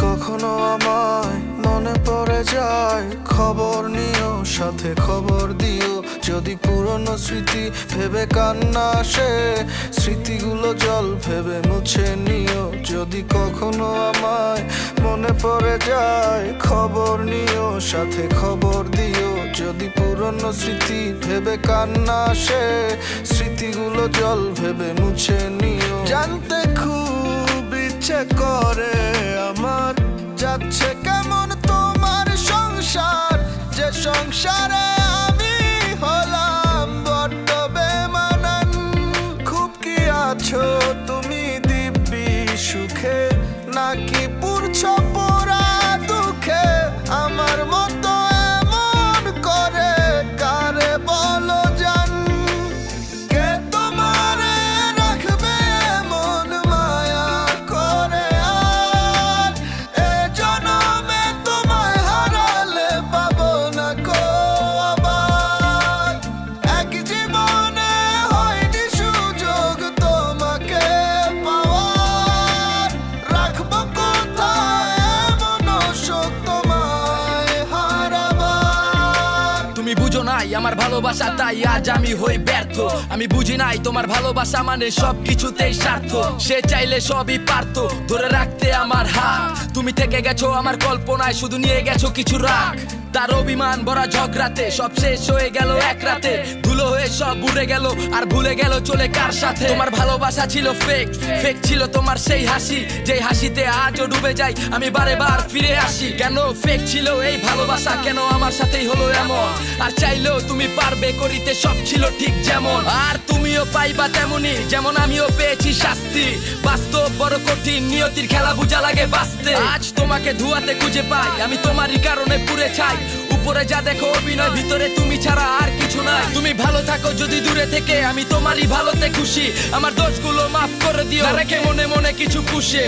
কখনো আমায় মনে পড়ে যায়, খবর নিও, সাথে খবর দিও। যদি পুরনো স্মৃতি ভেবে কান্না আসে, স্মৃতিগুলো জল ভেবে মুছে নিও। যদি কখনো আমায় মনে পড়ে যায়, খবর নিও, সাথে খবর দিও। যদি পুরনো স্মৃতি ভেবে কান্না আসে, স্মৃতিগুলো জল ভেবে মুছে নিও। জানতে খুব ইচ্ছে করে আমার, যাচ্ছে কেমন তোমার সংসার, যে সংসারে আমি হলাম বড্ড বেমানান। খুব কি আছো তুমি দিব্যি সুখে, নাকি পুরছো পোড়া দুঃখে? আমার মতো এমন করে কারে বলো জান, কে তোমারে রাখবে এমন মায়া করে? আর এ জনমে তোমায় হারালে পাবো না কো আবার। এক জীবনে হয়নি সুযোগ তোমাকে পাওয়ার, রাখবো কোথায় এমন শোক তোমায় হারাবার? তুমি বুঝো নাই আমার ভালোবাসা, তাই আজ আমি হই ব্যর্থ। আমি বুঝি নাই তোমার ভালোবাসা মানে সবকিছুতেই স্বার্থ। সে চাইলে সবই পারতো ধরে রাখতে আমার হাত। তুমি থেকে গেছো আমার কল্পনায়, শুধু নিয়ে গেছো কিছু রাগ। তার অভিমান ভরা ঝগড়াতে সব শেষ হয়ে গেল এক রাতে। ধুলো হয়ে সব উড়ে গেল, আর ভুলে গেল চলে কার সাথে। তোমার ভালোবাসা ছিল ফেক, ফেক ছিল তোমার সেই হাসি, যেই হাসিতে আজও ডুবে যাই আমি বারে বার ফিরে আসি। কেন ফেক ছিল এই ভালোবাসা, কেন আমার সাথেই হলো এমন? আর চাইলেও তুমি পারবে করিতে সব ছিল ঠিক যেমন। আর তুমিও পাইবা তেমনি, যেমন আমিও পেয়েছি শাস্তি। বাস্তব বড় কঠিন, নিয়তির খেলা বুঝা লাগে বাঁচতে। আজ তোমাকে ধুয়াতে খুঁজে পাই, আমি তোমারই কারণে পুড়ে ছাই। উপরে যা দেখো অভিনয়, ভিতরে তুমি ছাড়া আর কিছু নাই। তুমি ভালো থাকো যদি দূরে থেকে, আমি তোমারই ভালোতে খুশি। আমার দোষগুলো মাফ করে দিও, না রেখে মনে মনে কিছু পুষে।